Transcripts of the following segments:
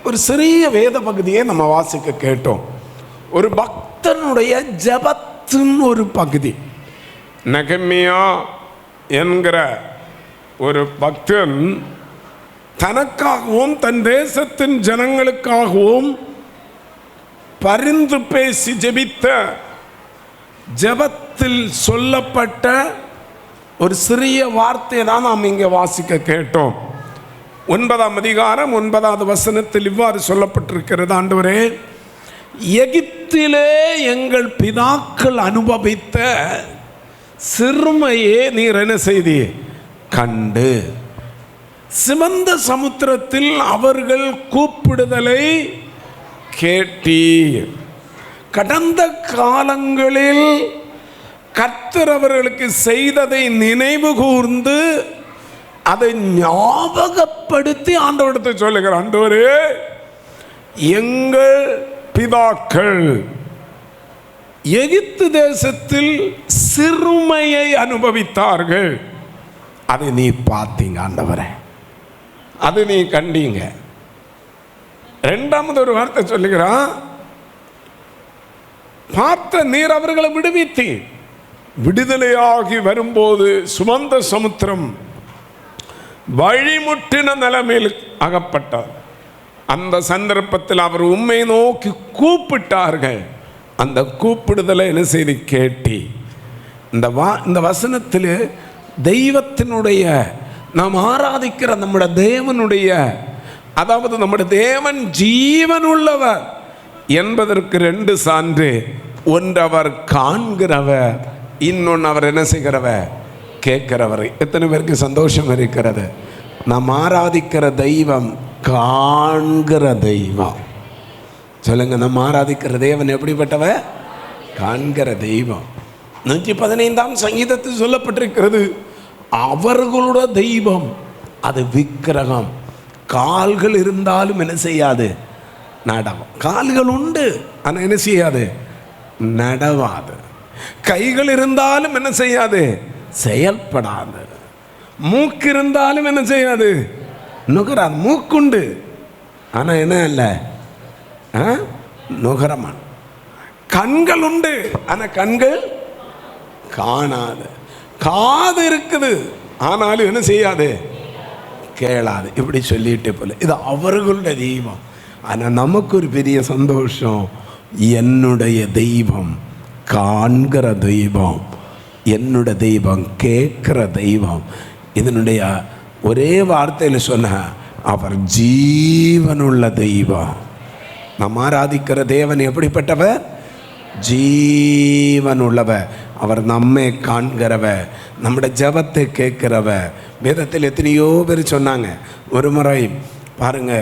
ஒரு சிறிய வேத பகுதியை நம்ம வாசிக்க கேட்டோம். ஒரு பக்தனுடைய ஜெபத்தின் ஒரு பகுதி. நெகமியா என்கிற ஒரு பக்தன் தனக்காகவும் தன் தேசத்தின் ஜனங்களுக்காகவும் பரிந்து பேசி ஜெபித்த ஜெபத்தில் சொல்லப்பட்ட ஒரு சிறிய வார்த்தை தான் நாம் இங்கே வாசிக்க கேட்டோம். 9ஆம் அதிகாரம் 9வது வசனத்தில் இவ்வாறு சொல்லப்பட்டிருக்கிறது: ஆண்டவரே, எகிப்திலே எங்கள் பிதாக்கள் அனுபவித்த சிறுமையே நீர் என்ன செய்தி கண்டு, சிவந்த சமுத்திரத்தில் அவர்கள் கூப்பிடுதலை கேட்டீர். கடந்த காலங்களில் கர்த்தர் அவர்களுக்கு செய்ததை நினைவு கூர்ந்து அதை ஞாபகப்படுத்தி ஆண்டவரிடத்தை சொல்லுகிறார். ஆண்டவரே, எங்கள் பிதாக்கள் எகிப்து தேசத்தில் சிறுமையை அனுபவித்தார்கள், அதை நீ பார்த்தீங்க ஆண்டவரே, அது நீ கண்டீங்க. இரண்டாவது ஒரு வார்த்தை சொல்லுகிறான், பார்த்த நீர் அவர்களை விடுவித்தி. விடுதலையாகி வரும்போது சுமந்த சமுத்திரம் வழிமுட்டின நிலைமையில் அகப்பட்டார். அந்த சந்தர்ப்பத்தில் அவர் உம்மை நோக்கி கூப்பிட்டார்கள். அந்த கூப்பிடுதலை என்ன செய்து கேட்டி. இந்த வசனத்தில் தெய்வத்தினுடைய, நாம் ஆராதிக்கிற நம்முடைய தேவனுடைய, அதாவது நம்முடைய தேவன் ஜீவனுள்ளவர் என்பதற்கு 2 சான்று. ஒன்று அவர் காண்கிறவர், இன்னொன்று அவர் என்ன செய்கிறவர் கேட்கிறவர். எத்தனை பேருக்கு சந்தோஷம் இருக்கிறது? நாம் ஆராதிக்கிற தெய்வம் காண்கிற தெய்வம். சொல்லுங்க, நம்ம ஆராதிக்கிற தேவன் எப்படிப்பட்டவர்? காண்கிற தெய்வம். 115ஆம் சங்கீதத்தில் சொல்லப்பட்டிருக்கிறது, அவர்களுடைய தெய்வம் அது விக்கிரகம். கால்கள் இருந்தாலும் என்ன செய்யாது? நடவும். கால்கள் உண்டு, ஆனால் என்ன செய்யாது? நடவாது. கைகள் இருந்தாலும் என்ன செய்யாது? செயல்படாது. மூக்கு இருந்தாலும் என்ன செய்யாது? நுகராது. மூக்குண்டு, ஆனால் என்ன இல்லை? நுகரமான. கண்கள் உண்டு, ஆனால் கண்கள் காணாது. காது இருக்குது, ஆனாலும் என்ன செய்யாது? கேளாது. இப்படி சொல்லிட்டு போல இது அவர்களுடைய தெய்வம். ஆனால் நமக்கு ஒரு பெரிய சந்தோஷம், என்னுடைய தெய்வம் காண்கிற தெய்வம், என்னுடைய தெய்வம் கேட்கிற தெய்வம். இதனுடைய ஒரே வார்த்தையில் சொன்ன, அவர் ஜீவனுள்ள தெய்வம். நாம் ஆராதிக்கிற தேவன் எப்படிப்பட்டவர்? ஜீவனுள்ளவர். அவர் நம்மை காண்கிறவர், நம்முடைய ஜபத்தை கேட்கிறவர். வேதத்தில் எத்தனையோ பேர் சொன்னாங்க. ஒரு முறை பாருங்க,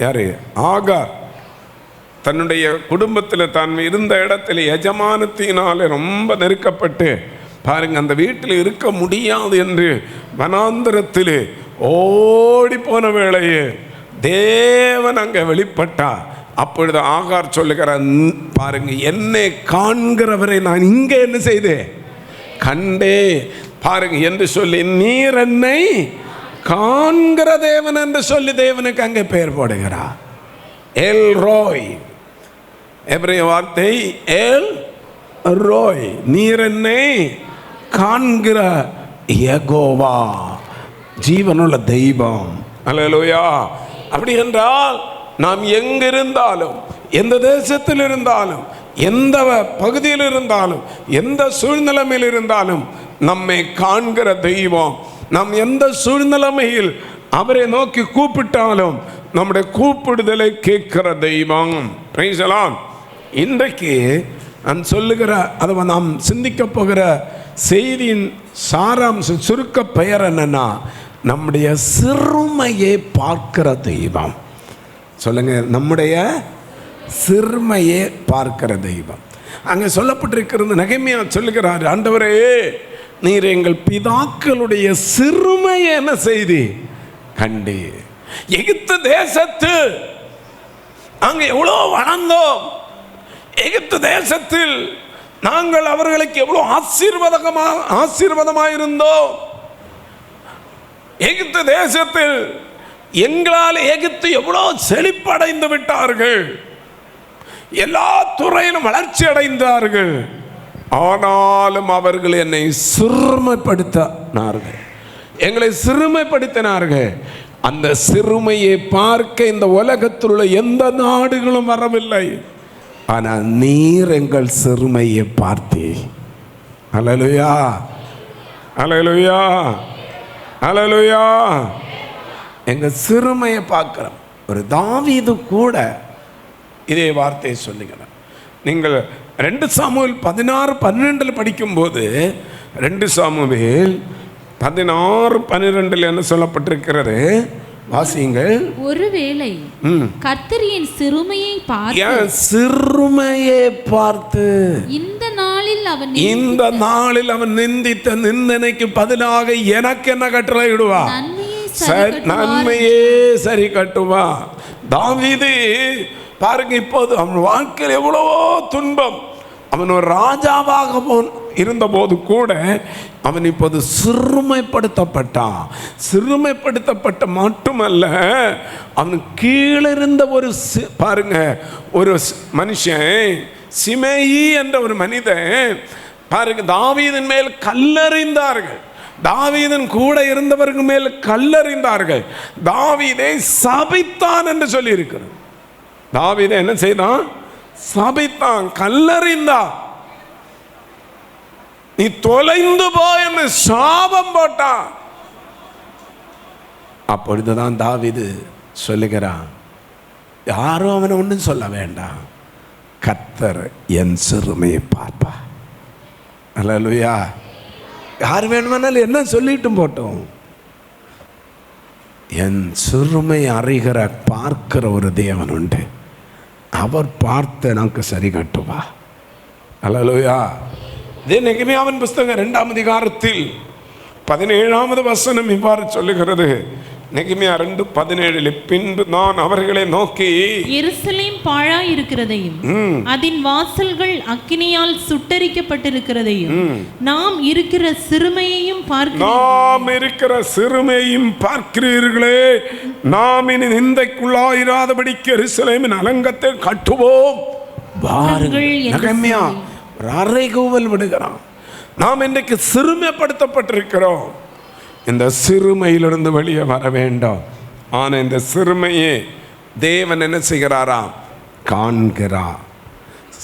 யாரு? ஆகார் தன்னுடைய குடும்பத்தில் தான் இருந்த இடத்துல எஜமானத்தினாலே ரொம்ப நெருக்கப்பட்டு பாருங்க, அந்த வீட்டில் இருக்க முடியாது என்று வனாந்தரத்தில் ஓடி போன வேளையே தேவன் அங்கே வெளிப்பட்டார். அப்பொழுது ஆகார் சொல்லுகிறார், பாருங்க, என்னை காண்கிறவரை நான் இங்கே என்ன செய்தேன்? கண்டே பாருங்க என்று சொல்லி, நீர் என்னை காண்கிற தேவன் என்று சொல்லி தேவனுக்கு அங்கே பெயர் போடுகிறார். எல் ரோய், எபிரேய வார்த்தை எல் ரோய், நீர் என்னை காண்கிற யெகோவா, ஜீவனுள்ள தெய்வம். அல்லேலூயா. அப்படி என்றால் நாம் எங்கிருந்தாலும், எந்த தேசத்தில் இருந்தாலும், எந்த பகுதியில் இருந்தாலும், எந்த சூழ்நிலைமையில் இருந்தாலும் நம்மை காண்கிற தெய்வம். நாம் எந்த சூழ்நிலைமையில் அவரை நோக்கி கூப்பிட்டாலும் நம்முடைய கூப்பிடுதலை கேட்கிற தெய்வம். Praise the Lord. இன்றைக்கு நான் சொல்லுகிற, அதை நாம் சிந்திக்க போகிற செய்தியின் சாராம்சம், சுருக்க பெயர் என்னன்னா, நம்முடைய சிறுமையை பார்க்கிற தெய்வம். சொல்லுங்க, நம்முடைய சிறுமையை பார்க்கிற தெய்வம். அங்கே சொல்லப்பட்டிருக்கிறது, நெகமியா சொல்லுகிறார், ஆண்டவரே, நீர் எங்கள் பிதாக்களுடைய சிறுமையை என்ன செய்தி கண்டு. எகிப்து தேசத்து அங்க எவ்வளோ வளர்ந்தோம். எகிப்து தேசத்தில் நாங்கள் அவர்களுக்கு எவ்வளோ ஆசீர்வாதமாக இருந்தோம். எகிப்து தேசத்தில் எங்களால் எகிப்து எவ்வளோ செழிப்படைந்து விட்டார்கள், எல்லா துறையிலும் வளர்ச்சி அடைந்தார்கள். ஆனாலும் அவர்கள் என்னை சிறுமைப்படுத்தினார்கள், எங்களை சிறுமைப்படுத்தினார்கள். அந்த சிறுமையை பார்க்க இந்த உலகத்தில் உள்ள எந்த நாடுகளும் வரவில்லை. ஆனால் நீர் எங்கள் சிறுமையை பார்த்தே. அல்லேலூயா, அல்லேலூயா, அல்லேலூயா. எங்கள் சிறுமையை பார்க்கிறோம். ஒரு தாவீது கூட இதே வார்த்தையை சொல்லுகிறார். நீங்கள் 2 சாமுவேல் 16:12 படிக்கும்போது 2 சாமுவேல் 16:12 என்ன சொல்லப்பட்டிருக்கிறது வாசியுங்கள். ஒருவேளை கர்த்தர் என் சிறுமையை பார்த்து இந்த நாளில் அவன் நிந்தித்த நிந்தனைக்கு பதிலாக எனக்கு என்ன கட்டளை இடுவா? நன்மையே சரி கட்டுவா. தாவீது பாருங்க, இப்போது அவன் வாழ்க்கையில் எவ்வளவோ துன்பம். அவன் ஒரு ராஜாவாக இருந்தபோது கூட அவன் இப்போது சிறுமைப்படுத்தப்பட்டான். சிறுமைப்படுத்தப்பட்ட மட்டுமல்ல, அவன் கீழிருந்த ஒரு பாருங்க ஒரு மனுஷன் சிமேயி என்ற ஒரு மனிதன் பாருங்க தாவீதின் மேல் கல்லெறிந்தார்கள். தாவீதின் கூட இருந்தவர்கள் மேல் கல்லெறிந்தார்கள். தாவீதை சபித்தான் என்று சொல்லி இருக்கிறது. தாவீதை என்ன செய்தான்? சபித்தான், கல்லெறிந்தான். நீ தொலைந்து போ என்று சாபம் போட்டான். அப்பொழுதுதான் தாவீது சொல்லுகிறான், யாரும் அவனை ஒன்றும் சொல்ல வேண்டாம், கர்த்தர் என் சிறுமையை பார்ப்பா. அல்லேலூயா. யார் வேணுமானாலும் என்ன சொல்லிட்டும் போட்டோம், என் சிறுமை அறிகிற பார்க்கிற ஒரு தேவன் உண்டு, அவர் பார்த்து எனக்கு சரி கட்டுவா. அல்லேலூயா. இதே நெகேமியாவின் புஸ்தகம் 2ஆம் அதிகாரத்தில் 17வது வசனம் இவ்வாறு சொல்லுகிறது. நெகேமியா 2:17, பின்பு நான் அவர்களை நோக்கி, எருசலேம் பாழாய் இருக்கிறதையும் அதன் வாசல்கள் அக்கினியால் சுட்டரிக்கப்பட்டிருக்கிறதையும் நாம் இருக்கிற சிறுமையையும் பார்க்கிறீர்களே, நாம் இனி நிந்தைக்குள்ளாயிராதபடிக்கு எருசலேமின் அலங்கத்தை கட்டுவோம் வாருங்கள். நெகேமியா அறைகூவல் விடுகிறான். நாம் இன்றைக்கு சிறுமைப்படுத்தப்பட்டிருக்கிறோம். இந்த சிறுமையிலிருந்து வெளியே வர வேண்டும். ஆனால் இந்த சிறுமையை தேவன் என்ன செய்கிறாராம்? காண்கிறார்.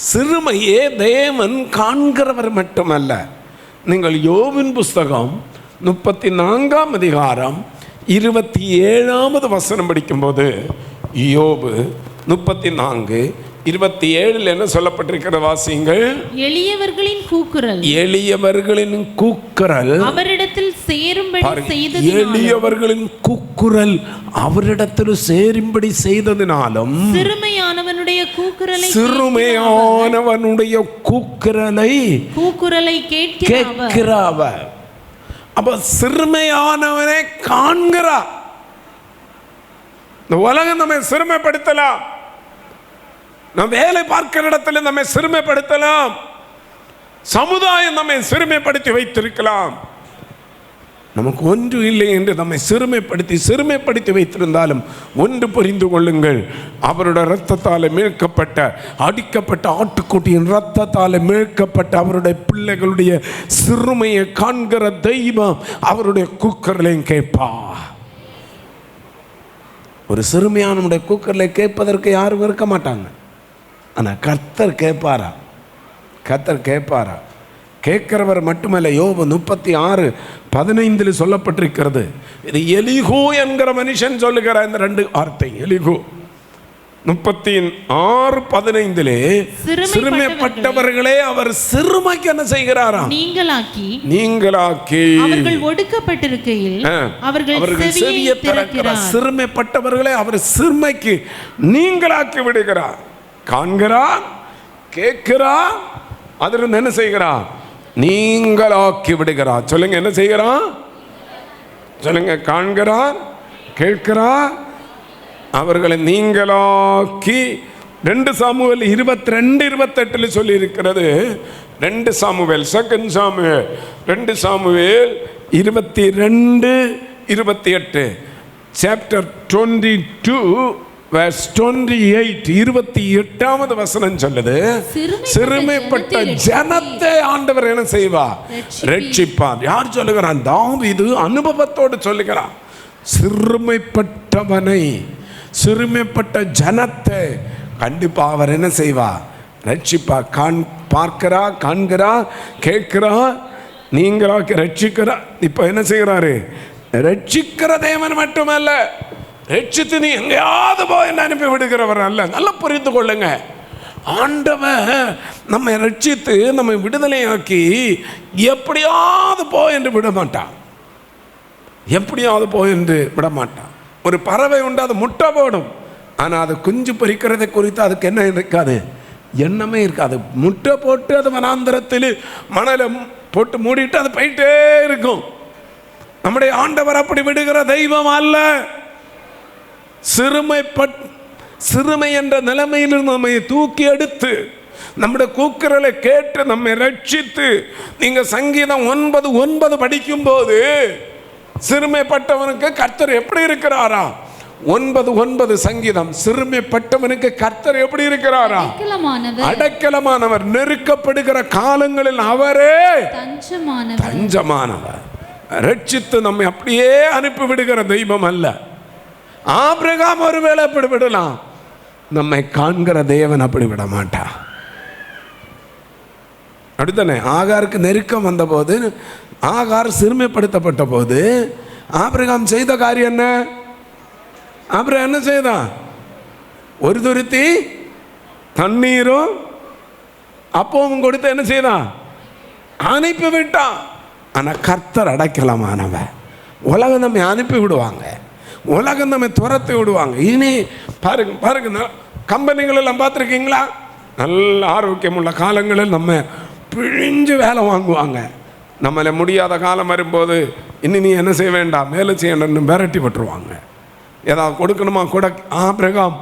சிறுமையே தேவன் காண்கிறவர் மட்டுமல்ல. நீங்கள் யோபின் புஸ்தகம் 34ஆம் அதிகாரம் 27வது வசனம் படிக்கும்போது, யோபு 34:27 என்ன சொல்லப்பட்டிருக்கிற வாசியுங்கள். எளியவர்களின் கூக்குரல் அவரிடத்தில் சேரும்படி செய்தது. எளியவர்களின் கூக்குரல் அவரிடத்தில் சேரும்படி செய்ததினாலும் சிறுமையானவனுடைய கூக்குரலை கேட்கிறவர். அப்ப சிறுமையானவனை காண்கிறார். இந்த உலகம் நம்மை சிறுமைப்படுத்தலாம், நம் வேலை பார்க்கிற இடத்துல நம்மை சிறுமைப்படுத்தலாம், சமுதாயம் நம்மை சிறுமைப்படுத்தி வைத்திருக்கலாம். நமக்கு ஒன்று இல்லை என்று நம்மை சிறுமைப்படுத்தி வைத்திருந்தாலும் ஒன்று புரிந்து கொள்ளுங்கள், அவருடைய இரத்தத்தால் மீட்கப்பட்ட, அடிக்கப்பட்ட ஆட்டுக்குட்டியின் இரத்தத்தால் மீட்கப்பட்ட அவருடைய பிள்ளைகளுடைய சிறுமையை காண்கிற தெய்வம் அவருடைய கூக்குரலையும் கேட்பா. ஒரு சிறுமையானுடைய கூக்குரலை கேட்பதற்கு யாரும் இருக்க மாட்டாங்க. ஆனால் கர்த்தர் கேட்பாரா? கர்த்தர் கேட்பாரா? கேட்கிறவர் மட்டுமல்ல. யோபு 36:15 சொல்லப்பட்டிருக்கிறது. இது எலிகூ என்கிற மனுஷன் சொல்லுகிற இந்த 2 வார்த்தை. எலிகூ 36:15 சிறுமைப்பட்டவர்களே அவர் சிறுமைக்கு என்ன செய்கிறாராம்? நீங்களாக்கி அவர்கள் ஒடுக்கப்பட்டிருக்கையில் அவர்கள் செவியை திறக்கிறார். சிறுமைப்பட்டவர்களே அவர் சிறுமைக்கு நீங்களாக்கி விடுகிறார். காண்கிறார், கேட்கிறார், அதிலிருந்து என்ன செய்கிறார்? நீங்களாக்கி விடுகிறார். சொல்லுங்க, என்ன செய்கிறார்? சொல்லுங்க. காண்கிறார், கேட்கிறார், அவர்களை நீங்களாக்கி. 2 சாமுவேல் 22:28 சொல்லி இருக்கிறது. 2 சாமுவேல் 2 சாமுவேல் 22:28 chapter 22 verse 28 28வது வசனம் சொல்லுது, சிறுமைப்பட்ட ஜனத்தை ஆண்டவர் என்ன செய்வார்? ரட்சிப்பார். யார் சொல்லுகிறான்? தாவீது அனுபவத்தோடு சொல்லுகிறான். சிறுமைப்பட்டவனை, சிறுமைப்பட்ட ஜனத்தை கண்டிப்பா அவர் என்ன செய்வார்? ரட்சிப்பா. பார்க்கிறா, காண்கிறா, கேட்கிறா, நீங்களா ரட்சிக்கிறா. இப்ப என்ன செய்கிறாரு? ரட்சிக்கிற தேவன் மட்டுமல்ல, ரட்சித்து நீ எங்கேயாவது போய் அனுப்பி விடுகிறவர் அல்ல. நல்லா புரிந்து கொள்ளுங்க. ஆண்டவன் நம்மை ரட்சித்து நம்மை விடுதலையாக்கி எப்படியாவது போய் என்று விட மாட்டான். எப்படியாவது போய் என்று விட மாட்டான். ஒரு பறவை உண்டு, அது முட்டை போடும், ஆனால் அது குஞ்சு பொரிக்கிறதை குறித்து அதுக்கு என்ன இருக்காது? எண்ணமே இருக்காது. முட்டை போட்டு அது வனாந்தரத்தில் மணலை போட்டு மூடிட்டு அது போயிட்டே இருக்கும். நம்முடைய ஆண்டவர் அப்படி விடுகிற தெய்வம் அல்ல. சிறுமை என்ற நிலைமையிலிருந்து நம்மை தூக்கி எடுத்து நம்முடைய கூக்குரலை கேட்டு நம்மை ரட்சித்து, நீங்க சங்கீதம் 9:9 படிக்கும் போது சிறுமைப்பட்டவனுக்கு கர்த்தர் எப்படி இருக்கிறாரா? 9:9 சங்கீதம். சிறுமைப்பட்டவனுக்கு கர்த்தர் எப்படி இருக்கிறாரா? அடைக்கலமானவர். நெருக்கப்படுகிற காலங்களில் அவரே தஞ்சமானவர். ரட்சித்து நம்மை அப்படியே அனுப்பி விடுகிற தெய்வம் அல்ல. ஆபிரகாம் ஒருவேளை அப்படி விடலாம், நம்மை காண்கிற தேவன் அப்படி விட மாட்டா. அப்படித்தானே? ஆகாருக்கு நெருக்கம் வந்த போது, ஆகார் சிறுமைப்படுத்தப்பட்ட போது ஆபிரகாம் செய்த காரியம் என்ன? ஆபிரகாம் என்ன செய்தான்? ஒரு துருத்தி தண்ணீரும் அப்பவும் கொடுத்து என்ன செய்தான்? அனுப்பி விட்டான். ஆனா கர்த்தர் அடைக்கலமானவன். உலகம் நம்மை அனுப்பி விடுவாங்க, உலகம் நம்மை துரத்தி விடுவாங்க. இனி பாருங்க பாருங்க, கம்பெனிகள் எல்லாம் பார்த்துருக்கீங்களா? நல்ல ஆரோக்கியம் உள்ள காலங்களில் நம்ம பிழிஞ்சு வேலை வாங்குவாங்க. நம்மளை முடியாத காலம் வரும்போது இன்னும் நீ என்ன செய்ய வேண்டாம், வேலை செய்யணும்னு விரட்டி விட்டுருவாங்க. ஏதாவது கொடுக்கணுமா கூட. ஆபிரகாம்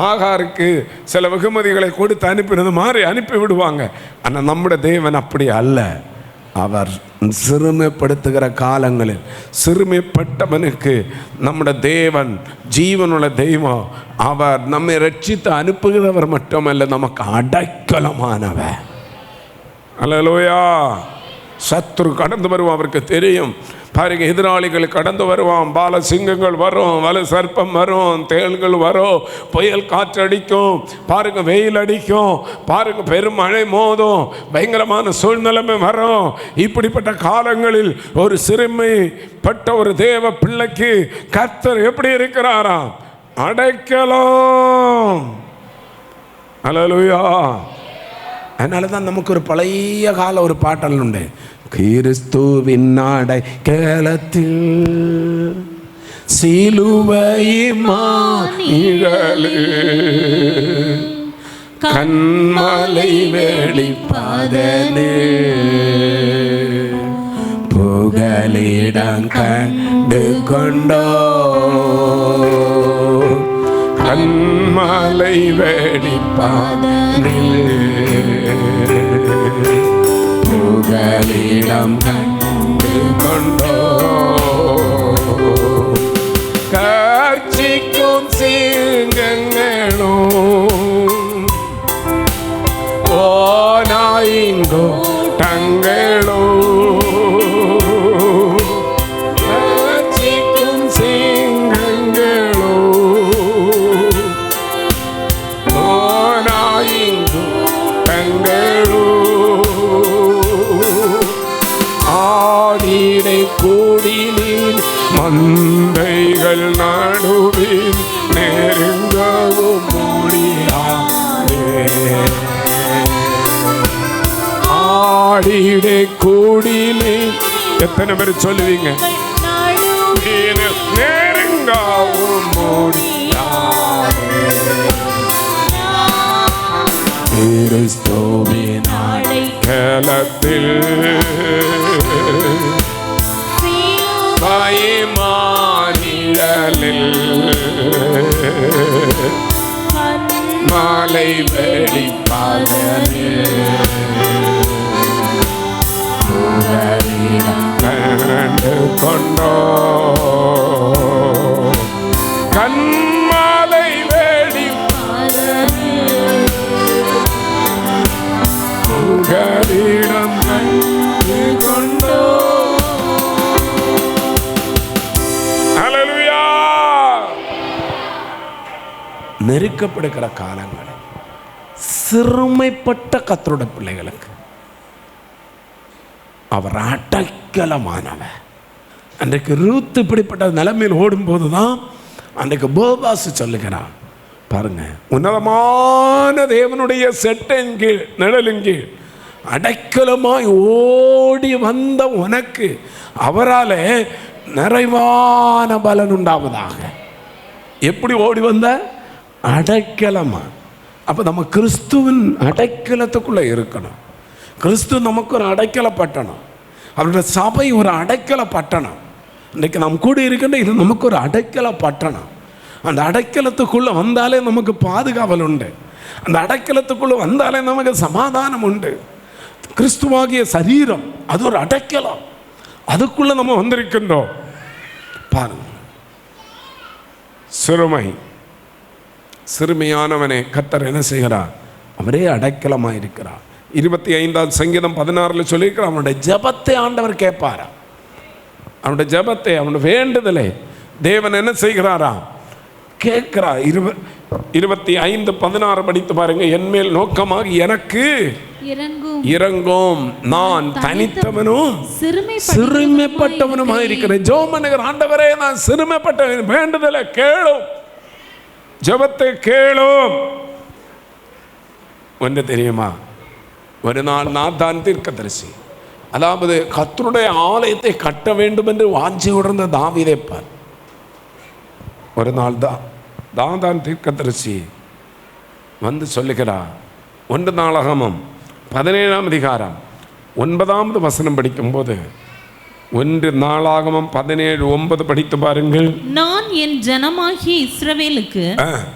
ஆகாருக்கு சில வெகுமதிகளை கொடுத்து அனுப்பினது மாதிரி அனுப்பி விடுவாங்க. ஆனால் நம்முடைய தேவன் அப்படி அல்ல. அவர் சிறுமைப்படுத்துகிற காலங்களில் சிறுமைப்பட்டவனுக்கு நம்முடைய தேவன் ஜீவனுள்ள தெய்வம். அவர் நம்மை ரட்சித்து அனுப்புகிறவர் மட்டுமல்ல, நமக்கு அடைக்கலமானவர். அல்லேலூயா. சத்துரு கடந்து வருவான், அவருக்கு தெரியும். பாருங்க, எதிராளிகள் கடந்து வருவான். பால சிங்கங்கள் வரும், வலு சர்ப்பம் வரும், தேள்கள் வரும், புயல் காற்றடிக்கும், பாருங்க வெயில் அடிக்கும், பாருங்க பெருமழை மோதும், பயங்கரமான சூழ்நிலைமை வரும். இப்படிப்பட்ட காலங்களில் ஒரு சிறுமைப்பட்ட ஒரு தேவ பிள்ளைக்கு கர்த்தர் எப்படி இருக்கிறாராம்? அடைக்கலம். அல்லேலூயா. அதனால தான் நமக்கு ஒரு பழைய கால ஒரு பாட்டல் உண்டு. கிறிஸ்துவின் அடைக்கலத்தில் சிலுவையின் கண்மலை வெளிப்பதனே புகலிடம் கண்டு கொண்டோ கண்மலை வெளிப்பதனில் புகலிடம் கண்டு கொண்டோ காட்சிக்கும் சிங்கங்களும் ஓநாயிங்கோ தங்களும் காட்சிக்கும் சிங்கங்களும் ஓநாயிங்கோ தங்களும் ஆடிடை கூடினில் மந்தைகள் நடுவில் நெருங்கவும் முடியாதே. ஆடிடை கூடினில் எத்தனை பேர் சொல்லுவீங்க? நெருங்கவும் முடியாதே. கிறிஸ்துவின் அடைக்கலத்தில் மாநிழலில் மாலை வெளிப்பதனில் கண்டு கொண்டோ நெருக்கப்படுகிற காலங்கள், சிறுமைப்பட்ட கர்த்தருடைய பிள்ளைகளுக்கு அவர் அடைக்கலமானவர். அன்றைக்கு ரூத் இப்படிப்பட்ட நிலைமையில் ஓடும்போது தான் அன்றைக்கு போவாஸ் சொல்லுகிறான், பாருங்க, உன்னதமான தேவனுடைய செட்டின் கீழ் நிழலின் கீழ் அடைக்கலமாய் ஓடி வந்த உனக்கு அவரால் நிறைவான பலன் உண்டாவதாக. எப்படி ஓடி வந்த? அடைக்கலமா. அப்போ நம்ம கிறிஸ்துவின் அடைக்கலத்துக்குள்ளே இருக்கணும். கிறிஸ்து நமக்கு ஒரு அடைக்கல பட்டணம், அவருடைய சபை ஒரு அடைக்கல பட்டணம். இன்றைக்கு நாம் கூடி இருக்கின்ற இது நமக்கு ஒரு அடைக்கல பட்டணம். அந்த அடைக்கலத்துக்குள்ளே வந்தாலே நமக்கு பாதுகாவல் உண்டு. அந்த அடைக்கலத்துக்குள்ளே வந்தாலே நமக்கு சமாதானம் உண்டு. கிறிஸ்துவாகிய சரீரம் அது ஒரு அடைக்கலம், அதுக்குள்ளே நம்ம வந்திருக்கின்றோம். பாருங்க, சிறுமையானவனே கர்த்தர் என்ன செய்கிறார்? அவரே அடைக்கலமாக இருக்கிறார். 25ஆம் சங்கீதம் 16 சொல்லியிருக்கிறார், அவனுடைய ஜெபத்தை ஆண்டவர் கேட்பாரா. அவனுடைய ஜெபத்தை, அவனுடைய வேண்டுதலை தேவன் என்ன செய்கிறாரா? கேட்கிறார். 25:16 படித்து பாருங்க. என்மேல் நோக்கமாக எனக்கு இறங்கும், நான் தனித்தவனும் சிறுமைப்பட்டவனுமாக இருக்கிறேன். ஜெபம் ஆண்டவரே, நான் சிறுமைப்பட்டவன், வேண்டுதலை கேளும், ஜெபத்தை கேளும். ஒன்று தெரியுமா? ஒரு நாள் நாத்தான் தீர்க்கதரிசி, அதாவது கர்த்தருடைய ஆலயத்தை கட்ட வேண்டும் என்று வாஞ்சி உணர்ந்த தாவீதை பார். ஒரு நாள் தான் தீர்க்கதரிசி வந்து சொல்லுகிறார். 1 நாளாகமம் 17ஆம் அதிகாரம் 9வது வசனம் படிக்கும்போது, 1 நாளாகமம் 17:9 படித்து பாருங்கள். நான் என் ஜனமாகிய இஸ்ரவேலுக்கு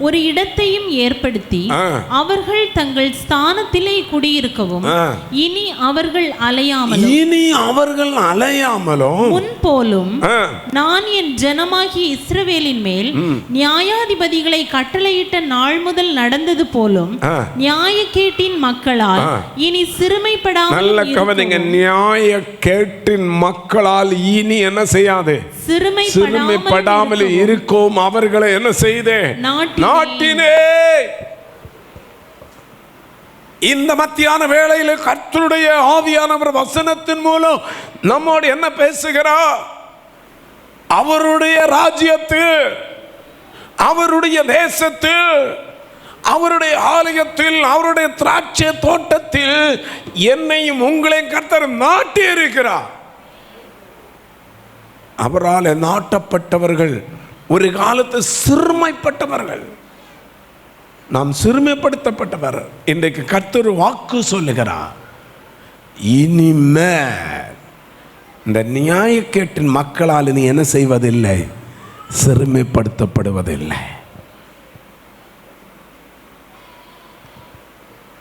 ஒரு இடத்தையும் ஏற்படுத்தி அவர்கள் தங்கள் ஸ்தானத்திலே குடியிருக்கவும் இனி அவர்கள் அலையாமலும் முன்போலும் நான் என் ஜனமாகிய இஸ்ரவேலின் மேல் நியாயாதிபதிகளை கட்டளையிட்ட நாள் முதல் நடந்தது போலும் நியாயக்கேட்டின் மக்களால் இனி சிறுமைப்படாமல் நியாயக்கேட்டின் மக்கள் இனி என்ன செய்யாது? சிறுமைப்படாமல் இருக்கும். அவர்களை என்ன செய்தே? நாட்டினே. இந்த மத்தியான வேளையில் கர்த்தருடைய ஆவியானவர் வசனத்தின் மூலம் நம்மோடு என்ன பேசுகிறார்? அவருடைய ராஜ்யத்தில், அவருடைய தேசத்தில், அவருடைய ஆலயத்தில், அவருடைய திராட்சை தோட்டத்தில் என்னையும் உங்களையும் கர்த்தர் நாட்டி இருக்கிறார். அவரால் நாட்டப்பட்டவர்கள் ஒரு காலத்து சிறுமைப்பட்டவர்கள், நாம் சிறுமைப்படுத்தப்பட்டவர். இன்றைக்கு கர்த்தர் வாக்கு சொல்லுகிறார், இனிமேல் இந்த நியாயக்கேட்டின் மக்களால் நீ என்ன செய்வதில்லை? சிறுமைப்படுத்தப்படுவதில்லை.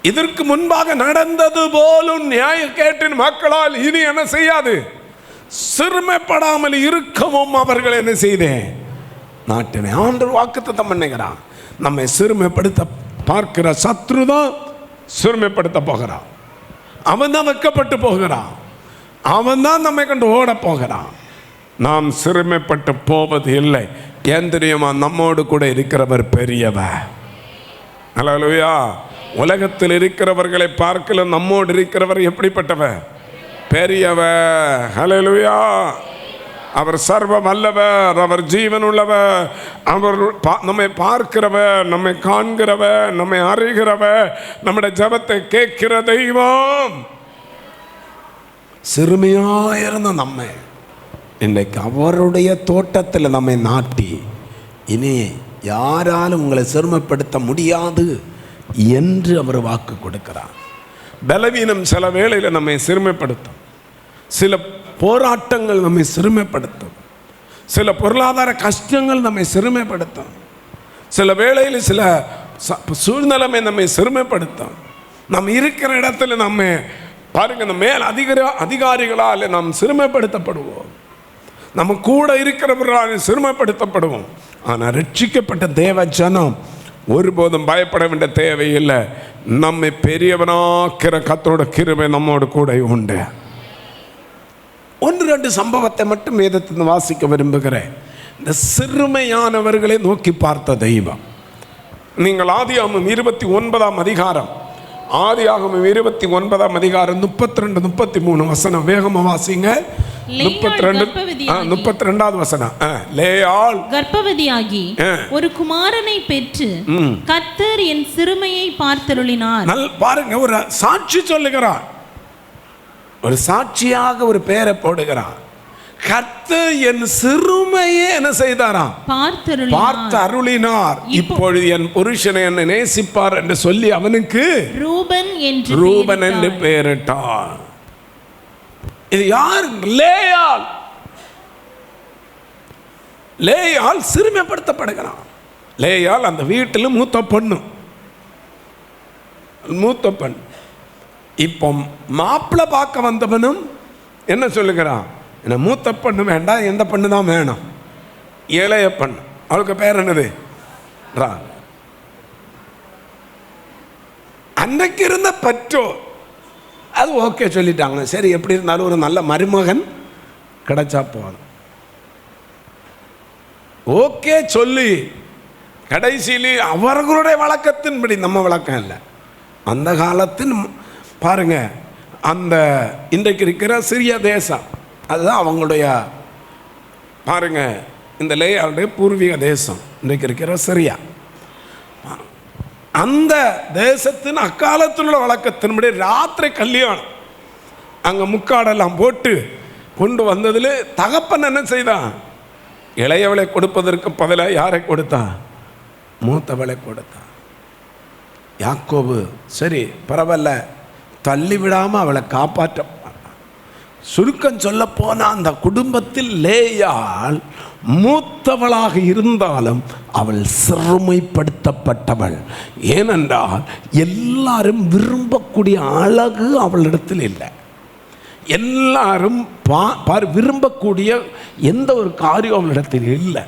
இதற்கு முன்பாக நடந்தது போலும் நியாயக்கேட்டின் மக்களால் இனி என்ன செய்யாது? சிறுமைப்படாமல் இருக்கவும் அவர்கள் என்ன செய்தேன்? நாட்டினை. ஆண்டவர் வாக்குத்தத்தம் பண்ணுகிறான். நம்மை சிறுமைப்படுத்த பார்க்கிற சத்ரு தான் சிறுமைப்படுத்த போகிறான். அவன் தான் வெட்கப்பட்டு போகிறான். அவன் தான் நம்மை கண்டு ஓட போகிறான். நாம் சிறுமைப்பட்டு போவது இல்லை. ஏன் தெரியுமா? நம்மோடு கூட இருக்கிறவர் பெரியவர். அல்லேலூயா. உலகத்தில் இருக்கிறவர்களை பார்க்கல நம்மோடு இருக்கிறவர் எப்படிப்பட்டவர்? பெரியவர். ஹல்லேலூயா. அவர் சர்வ வல்லவர், அவர் ஜீவன் உள்ளவர், அவர் நம்மை பார்க்கிறவர், நம்மை காண்கிறவர், நம்மை அறிகிறவர், நம்முடைய ஜெபத்தை கேட்கிற தெய்வம். சிறுமையாயிருந்த நம்மை இன்றைக்கு அவருடைய தோட்டத்தில் நம்மை நாட்டி, இனி யாராலும் உங்களை சிறுமைப்படுத்த முடியாது என்று அவர் வாக்கு கொடுக்கிறார். பலவீனம் சில வேளையில் நம்மை சிறுமைப்படுத்தும். சில போராட்டங்கள் நம்மை சிறுமைப்படுத்தும். சில பொருளாதார கஷ்டங்கள் நம்மை சிறுமைப்படுத்தும். சில வேளையில் சில சூழ்நிலைமை நம்மை சிறுமைப்படுத்தும். நம்ம இருக்கிற இடத்துல நம்ம பாருங்க, இந்த மேல் அதிகாரிகளால் நாம் சிறுமைப்படுத்தப்படுவோம். நம்ம கூட இருக்கிறவர்களால் சிறுமைப்படுத்தப்படுவோம். ஆனால் ரட்சிக்கப்பட்ட தேவ ஜனம் ஒருபோதும் பயப்பட வேண்டிய தேவையில்லை. நம்மை பெரியவனாக்கிற கர்த்தரோட கிருபை நம்மோடு கூட உண்டு. 1-2 சம்பவத்தை மட்டும் வேதத்தில் வாசிக்க விரும்புகிறேன். இந்த சிறுமையானவர்களை நோக்கி பார்த்த தெய்வம். நீங்கள் ஆதியாகமம் 29ஆம் அதிகாரம், ஆதியாகமம் 29ஆம் அதிகாரம் 32 33 வசனம் வேகமா வாசிங்க. 32வது வசனம். லேயாள் கர்ப்பவதியாகி ஒரு குமாரனை பெற்று கர்த்தர் என் சிறுமையை பார்த்தருளினார். பாருங்க, ஒரு சாட்சி சொல்லுகிறார், ஒரு சாட்சியாக ஒரு பெயரை போடுகிறார். கர்த்தர் என் சிறுமையே என்ன செய்தாராம்? பார்த்து அருளினார். இப்பொழுது என் புருஷனை என்னை நேசிப்பார் என்று சொல்லி அவனுக்கு ரூபன் என்று பெயரிட்டார். இது யார்? லேயாள். லேயாள் சிறுமைப்படுத்தப்படுகிறான். லேயாள் அந்த வீட்டில் மூத்த பொண்ணு. இப்போ மாப்பிள்ளை பார்க்க வந்தவனும் என்ன சொல்லுகிறான்? என்ன மூத்த பொண்ணு வேண்டாம், எந்த பொண்ணு தான் வேணும்? இளைய பொண்ணு. அவளுக்கு பேர் என்னது? அன்னைக்கு இருந்த பெற்றோர் அது ஓகே சொல்லிட்டாங்க. சரி, எப்படி இருந்தாலும் ஒரு நல்ல மருமகன் கிடைச்சா போகணும். ஓகே சொல்லி கடைசியிலே அவர்களுடைய வழக்கத்தின்படி, நம்ம வழக்கம் இல்லை, அந்த காலத்தின் பாருங்க, அந்த இன்றைக்கு இருக்கிற சிறிய தேசம் அதுதான் அவங்களுடைய பாருங்க, இந்த லேயாளுடைய பூர்வீக தேசம் இன்றைக்கு இருக்கிற சிரியா. அந்த தேசத்தின் அக்காலத்தில் உள்ள வழக்கத்தின்படி ராத்திரி கல்யாணம். அங்கே முக்காடெல்லாம் போட்டு கொண்டு வந்ததில் தகப்பன் என்ன செய்தான்? இளையவளை கொடுப்பதற்கு பதிலாக யாரை கொடுத்தான்? மூத்தவளை கொடுத்தான். யாக்கோபு சரி பரவாயில்ல, தள்ளி விடாமல் அவளை காப்பாற்ற. சுருக்கம் சொல்ல போனால் அந்த குடும்பத்தில் லேயாள் மூத்தவளாக இருந்தாலும் அவள் சிறுமைப்படுத்தப்பட்டவள். ஏனென்றால் எல்லாரும் விரும்பக்கூடிய அழகு அவளிடத்தில் இல்லை. எல்லாரும் விரும்பக்கூடிய எந்த ஒரு காரியம் அவளிடத்தில் இல்லை.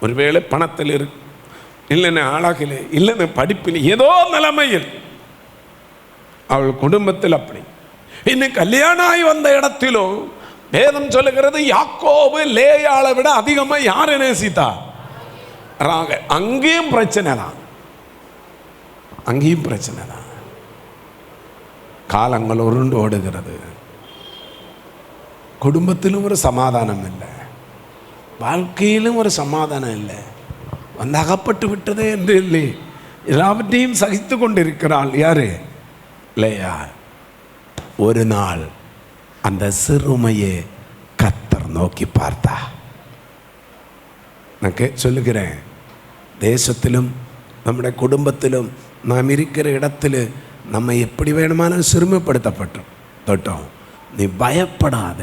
ஒருவேளை பணத்தில் இருக்கு, இல்லைன்னு அழகில், இல்லைன்னு படிப்பில், ஏதோ நிலைமையில் அவள் குடும்பத்தில் அப்படி. இன்னும் கல்யாணம் ஆகி வந்த இடத்திலும் வேதம் சொல்லுகிறது யாக்கோபு லேயாளை விட அதிகமாக யாரை நேசித்தா? அங்கேயும் பிரச்சனை தான், அங்கேயும் பிரச்சனை தான். காலங்கள் உருண்டு ஓடுகிறது. குடும்பத்திலும் ஒரு சமாதானம் இல்லை, வாழ்க்கையிலும் ஒரு சமாதானம் இல்லை. வந்து அகப்பட்டு விட்டதே என்று இல்லை, எல்லாவற்றையும் சகித்து கொண்டிருக்கிறாள். யாரு? லேயா. ஒரு நாள் அந்த சிறுமையை கர்த்தர் நோக்கி பார்த்தா. நான் சொல்லுகிறேன், தேசத்திலும் நம்முடைய குடும்பத்திலும் நாம் இருக்கிற இடத்துல நம்ம எப்படி வேணுமானாலும் சிறுமைப்படுத்தப்பட்டோம். நீ பயப்படாத,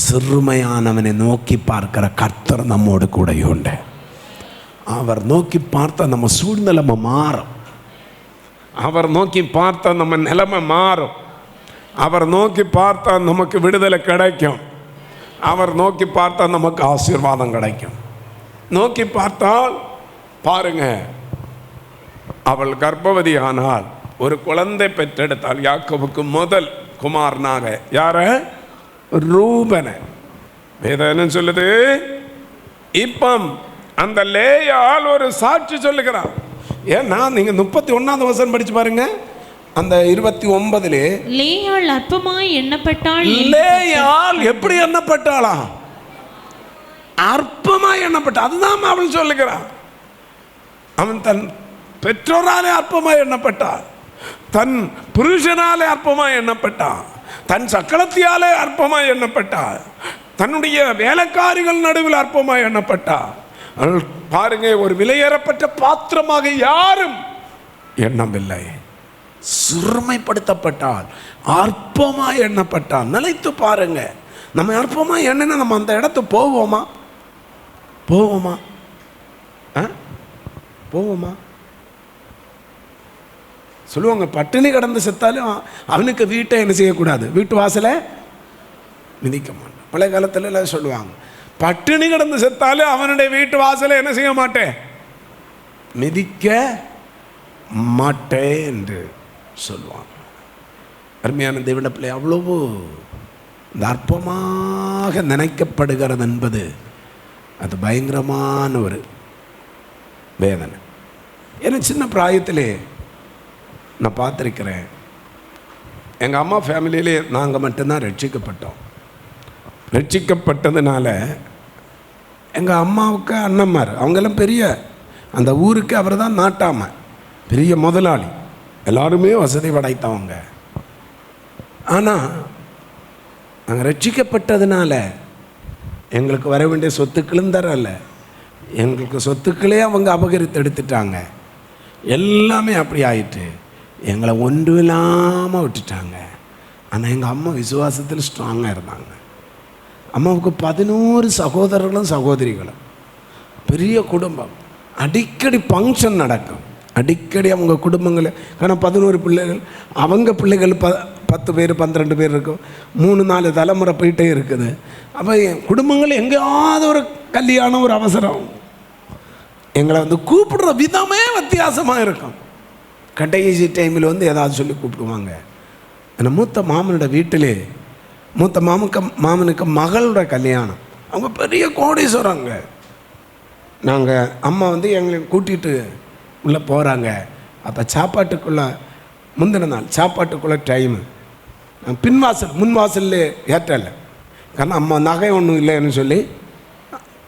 சிறுமையானவனை நோக்கி பார்க்கிற கர்த்தர் நம்மோடு கூட உண்டு. அவர் நோக்கி பார்த்தா நம்ம சூழ்நிலைமை மாறும். அவர் நோக்கி பார்த்தா நம்ம நிலைமை மாறும். அவர் நோக்கி பார்த்தா நமக்கு விடுதலை கிடைக்கும். அவர் நோக்கி பார்த்தா நமக்கு ஆசீர்வாதம் கிடைக்கும். நோக்கி பார்த்தால் பாருங்க, அவள் கர்ப்பவதி ஆனால் ஒரு குழந்தை பெற்றெடுத்தாள். யாக்கோபுக்கு முதல் குமாரனாக யார? ரூபனை. வேதம் என்ன சொல்லுது? இப்போ அந்த லேயாள் ஒரு சாட்சி சொல்லுகிறான். ஏன்னா நீங்க 31வது வசனம் படிச்சு பாருங்க. அந்த 29 லேயாள் அற்பமாய் எண்ணப்பட்டாள். லேயாள் எப்படி எண்ணப்பட்டாளா? அற்பமாய் எண்ணப்பட்ட. அதுதான் அவள் சொல்லுகிறான். அவன் தன் பெற்றோராலே அற்பமாய் எண்ணப்பட்டான், தன் புருஷனாலே அற்பமாய் எண்ணப்பட்டான், தன் சக்களத்தியாலே அற்பமாய் எண்ணப்பட்டான், தன்னுடைய வேலைக்காரிகள் நடுவில் அற்பமாய் எண்ணப்பட்டான். பாருங்க, ஒரு விலையேறப்பட்ட பாத்திரமாக யாரும் எண்ணமில்லை. சிறுமைப்படுத்தப்பட்டால், அற்பமாய் எண்ணப்பட்டால். நினைத்து பாருங்க, நம்ம அற்பமாய் எண்ணனா நம்ம அந்த இடத்துக்கு போவோமா? சொல்லுவாங்க, பட்டினி கடந்து செத்தாலும் அவனுக்கு வீட்டை என்ன செய்யக்கூடாது, வீட்டு வாசலை மிதிக்க மாட்டான். பழைய காலத்துல எல்லாம் சொல்லுவாங்க, பட்டினி கடந்து செத்தாலும் அவனுடைய வீட்டு வாசலை என்ன செய்ய மாட்டேன், மிதிக்க மாட்டேன் என்று சொல்லுவாங்க. அருமையான தேவனுடைய பிள்ளை, அவ்வளவு இந்த அற்பமாக நினைக்கப்படுகிறது என்பது அது பயங்கரமான ஒரு வேதனை. ஏன்னா சின்ன பிராயத்திலே நான் பார்த்துருக்கிறேன். எங்கள் அம்மா ஃபேமிலியிலே நாங்கள் மட்டும்தான் ரட்சிக்கப்பட்டோம். ரட்சிக்கப்பட்டதுனால எங்கள் அம்மாவுக்கு அண்ணன்மார் அவங்கெல்லாம் பெரிய அந்த ஊருக்கு அவர் தான் நாட்டாம பெரிய முதலாளி, எல்லாருமே வசதி படைத்தவங்க. ஆனால் நாங்கள் ரட்சிக்கப்பட்டதுனால எங்களுக்கு வர வேண்டிய சொத்துக்களும் தரல, எங்களுக்கு சொத்துக்களே அவங்க அபகரித்து எடுத்துட்டாங்க. எல்லாமே அப்படி ஆயிட்டு எங்களை ஒன்றும் இல்லாமல் விட்டுட்டாங்க. ஆனால் எங்கள் அம்மா விசுவாசத்தில் ஸ்ட்ராங்காக இருந்தாங்க. அம்மாவுக்கு 11 சகோதரர்களும் சகோதரிகளும், பெரிய குடும்பம். அடிக்கடி ஃபங்க்ஷன் நடக்கும், அடிக்கடி அவங்க குடும்பங்கள். ஆனால் 11 பிள்ளைகள், அவங்க பிள்ளைகள் 10 பேர் 12 பேர் இருக்கும், 3-4 தலைமுறை போயிட்டே இருக்குது. அப்போ குடும்பங்கள் எங்கேயாவது ஒரு கல்யாணம், ஒரு அவசரம், எங்களை வந்து கூப்பிடுற விதமே வித்தியாசமாக இருக்கும். கடைசி டைமில் வந்து ஏதாவது சொல்லி கூப்பிடுவாங்க. ஆனால் மூத்த மாமனோட வீட்டிலே மூத்த மாமனுக்கு மகளோட கல்யாணம், அவங்க பெரிய கோடீஸ்வரங்க. நாங்கள் அம்மா வந்து எங்களை கூட்டிகிட்டு உள்ளே போகிறாங்க. அப்போ சாப்பாட்டுக்குள்ளே முந்தின நாள் சாப்பாட்டுக்குள்ளே டைமு, முன்வாசல்லே ஏற்றல. காரணம் அம்மா நகை ஒன்றும் இல்லைன்னு சொல்லி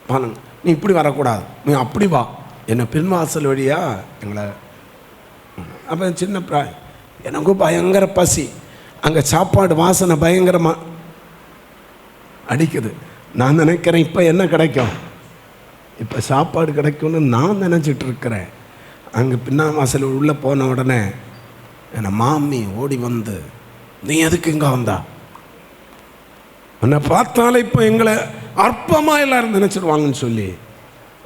பாருங்க, நீ இப்படி வரக்கூடாது, நீ அப்படி வா, என்னை பின்வாசல் வழியாக எங்களை. அப்போ சின்ன பிராயம், எனக்கும் பயங்கர பசி, அங்கே சாப்பாடு வாசனை பயங்கரமாக அடிக்குது. நான் நினைக்கிறேன் இப்போ என்ன கிடைக்கும், இப்போ சாப்பாடு கிடைக்கும்னு நான் நினச்சிட்டு இருக்கிறேன். அங்கே பின்னா வாசல் உள்ளே போன உடனே என்னை மாமி ஓடி வந்து, நீ எதுக்கு இங்கே வந்தா, என்னை பார்த்தாலே இப்போ எங்களை அற்பமாக எல்லோரும் நினச்சிடுவாங்கன்னு சொல்லி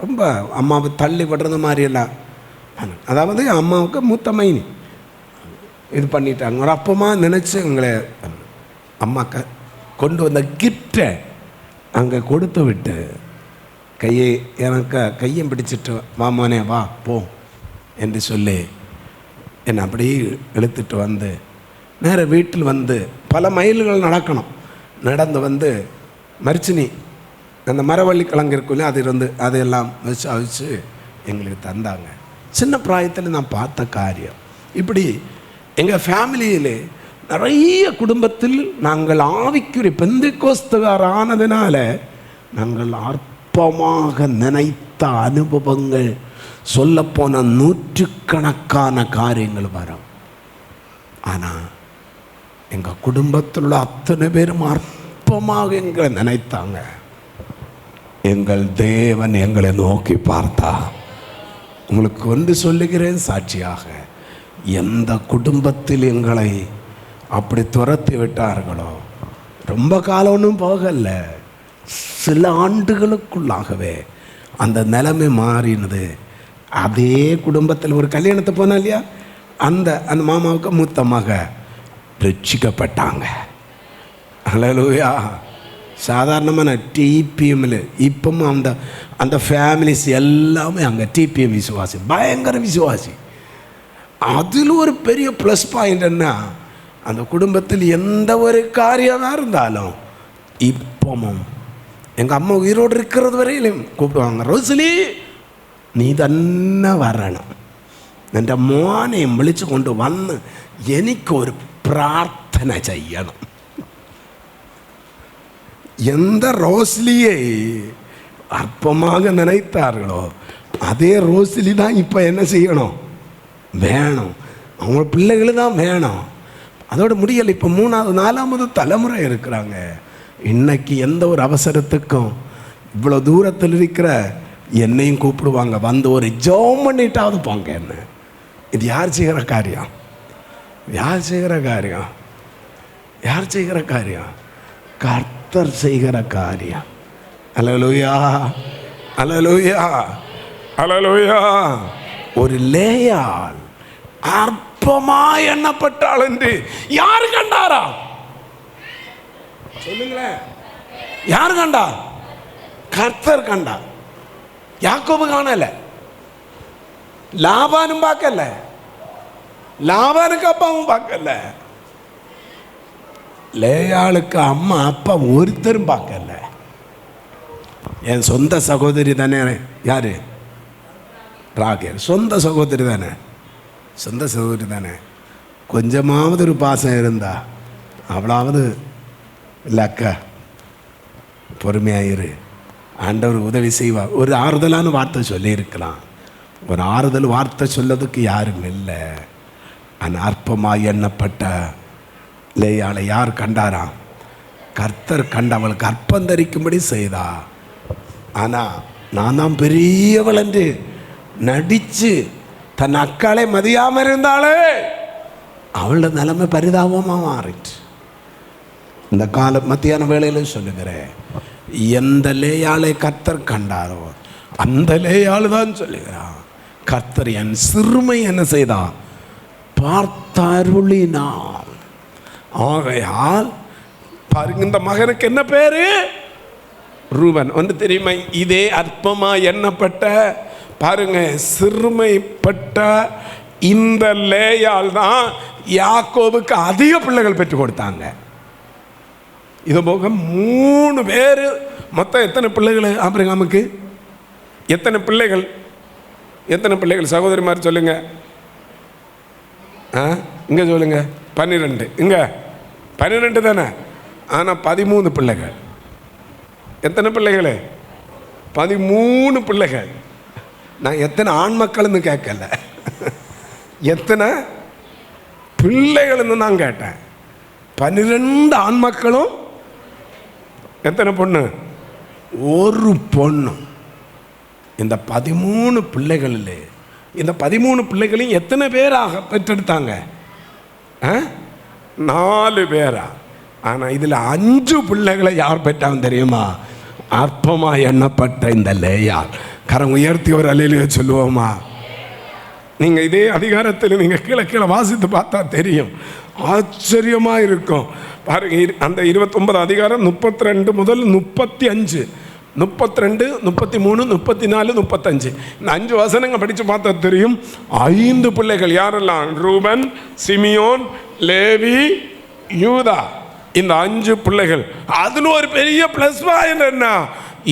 ரொம்ப அம்மாவை தள்ளி விடுறது மாதிரியெல்லாம். அதாவது அம்மாவுக்கு மூத்த மைனி இது பண்ணிட்டாங்க. ஒரு அப்பமாக நினச்சி எங்களை அம்மா கொண்டு வந்த கிஃப்டை அங்கே கொடுத்து விட்டு எனக்கு கையை பிடிச்சிட்டு, வாமோனே வா போ என்று சொல்லி என்னை அப்படியே இழுத்துட்டு வந்து நேர வீட்டில் வந்து பல மைல்கள் நடக்கணும். நடந்து வந்து மரிச்சினி அந்த மரவள்ளி கிழங்கு இருக்குல்ல, அது இருந்து அதையெல்லாம் வச்சு அவிச்சு எங்களுக்கு தந்தாங்க. சின்ன பிராயத்தில் நான் பார்த்த காரியம் இப்படி. எங்கள் ஃபேமிலியிலே நிறைய குடும்பத்தில் நாங்கள் ஆவிக்குரிய பெந்தெக்கோஸ்துகார் ஆனதுனால நாங்கள் அற்பமாக நினைத்த அனுபவங்கள், சொல்லப்போன 100கணக்கான காரியங்கள் வரும். ஆனால் எங்கள் குடும்பத்தில் உள்ள அத்தனை பேரும் அற்பமாக எங்களை நினைத்தாங்க. எங்கள் தேவன் எங்களை நோக்கி பார்த்தா, உங்களுக்கு ஒன்று சொல்லுகிறேன் சாட்சியாக, எந்த குடும்பத்தில் எங்களை அப்படி துரத்தி விட்டார்களோ, ரொம்ப காலம் ஒன்றும் போகலை, சில ஆண்டுகளுக்குள்ளாகவே அந்த நிலைமை மாறினது. அதே குடும்பத்தில் ஒரு கல்யாணத்தை போனா இல்லையா, அந்த மாமாவுக்கு மூத்த மக ரட்சிக்கப்பட்டாங்க. ஹல்லேலூயா. சாதாரணமான டிபிஎம்மில் இப்பவும் அந்த ஃபேமிலிஸ் எல்லாமே அங்கே டிபிஎம் விசுவாசி, பயங்கர விசுவாசி. அதில் ஒரு பெரிய ப்ளஸ் பாயிண்ட் என்ன, அந்த குடும்பத்தில் எந்த ஒரு காரியமாக இருந்தாலும் இப்பவும் எங்கள் அம்மா உயிரோடு இருக்கிறது வரையிலும் கூப்பிடுவாங்க, ரோசலி நீ തന്നെ വരണം, എൻ്റെ മോനെ വിളിച്ചു കൊണ്ട് വന്ന് എനിക്കൊരു പ്രാർത്ഥന ചെയ്യണം. எந்த ரோஸ்லியை அற்பமாக நினைத்தார்களோ அதே ரோஸ்லி தான் இப்போ என்ன செய்யணும், வேணும். அவங்க பிள்ளைகள் தான் வேணும். அதோட முடியலை. இப்போ 3வது 4வது தலைமுறை இருக்கிறாங்க. இன்னைக்கு எந்த ஒரு அவசரத்துக்கும் இவ்வளோ தூரத்தில் இருக்கிற என்னையும் கூப்பிடுவாங்க, வந்து ஒரு ஜெபம் பண்ணிட்டாவது போங்க. என்ன இது யார் செய்கிற காரியம், யார் செய்கிற காரியம், யார் செய்கிற காரியம், கர்த்தர் செய்கிற காரியம். அல்லேலூயா, அல்லேலூயா, அல்லேலூயா. ஒரு லேயாள் அற்பமாய் எண்ணப்பட்டாள் என்று யாரு கண்டாரா, சொல்லுங்களேன், யார் கண்டா, கர்த்தர் கண்டா. யாக்கோபு காணல, லாபானும் பார்க்கல, லாபானுக்கு அப்பாவும் பார்க்கல, லேயாளுக்கு அம்மா அப்பா ஒருத்தரும் பார்க்கல. என் சொந்த சகோதரி தானே யாரு, ராகேல் சொந்த சகோதரி தானே, சொந்த சகோதரி தானே. கொஞ்சமாவது ஒரு பாசம் இருந்தா அவளாவது இல்லை அக்கா பொறுமையாயிரு, ஆண்டவர் உதவி செய்வார், ஒரு ஆறுதலான வார்த்தை சொல்லியிருக்கலாம். ஒரு ஆறுதல் வார்த்தை சொல்லதுக்கு யாரும் இல்லை. ஆனால் அற்பமாக எண்ணப்பட்ட லேயாளை யார் கண்டாராம்? கர்த்தர் கண்ட அவளுக்கு அற்பந்தரிக்கும்படி செய்தா. ஆனால் நான் தான் பெரியவள் என்று நடித்து தன் அக்காளை மதியாமல் இருந்தாலே அவளோட நிலைமை பரிதாபமாக மாறிட்டு. இந்த கால மத்தியான வேளையில் சொல்லுகிறேன், எந்த லேயாளை கர்த்தர் கண்டாரோ அந்த லேயாள் தான் சொல்லுகிறான், கர்த்தர் என் சிறுமை என்ன செய்தான் பார்த்தருளினான். ஆகையால் பாருங்க, இந்த மகனுக்கு என்ன பேரு? ரூபன். ஒன்று தெரியுமா? இதே அற்பமா எண்ணப்பட்ட பாருங்க சிறுமைப்பட்ட இந்த லேயால் தான் யாக்கோபுக்கு அதிக பிள்ளைகள் பெற்றுக் கொடுத்தாங்க. இது போக 3 பேர், மொத்தம் எத்தனை பிள்ளைகள் ஆபிரகாமுக்கு? எத்தனை பிள்ளைகள்? எத்தனை பிள்ளைகள் சகோதரிமார் சொல்லுங்க. இங்கே சொல்லுங்க. 12. இங்கே 12 தானே. ஆனால் 13 பிள்ளைகள். எத்தனை பிள்ளைகள்? 13 பிள்ளைகள். நான் எத்தனை ஆண் மக்கள்னு கேட்கல, எத்தனை பிள்ளைகள்னு நான் கேட்டேன். 12 ஆண் மக்களும் எத்தனை பொண்ணு? ஒரு பொண்ணு. இந்த 13 பிள்ளைகளில் இந்த 13 பிள்ளைகளையும் எத்தனை பேராக பெற்றெடுத்தாங்க? 4 பேரா. ஆனால் இதில் 5 பிள்ளைகளை யார் பெற்றாங்க தெரியுமா? அற்பமாக எண்ணப்பட்ட இந்த லேயாள். கரம் உயர்த்தி ஒரு அல்லேலூயா சொல்லுவோமா? நீங்கள் இதே அதிகாரத்தில் நீங்கள் கீழே கீழே வாசித்து பார்த்தா தெரியும், ஆச்சரியமாக இருக்கும். பாருங்க, அந்த 29 அதிகாரம் 32 முதல் 35, 32, 33, 34, 35 இந்த 5 வசனங்கள் படித்து பார்த்தா தெரியும். 5 பிள்ளைகள் யாரெல்லாம்? ரூபன், சிமியோன், லேவி, யூதா. இந்த 5 பிள்ளைகள். அதில் ஒரு பெரிய பிளஸ் பாயிண்ட் என்ன?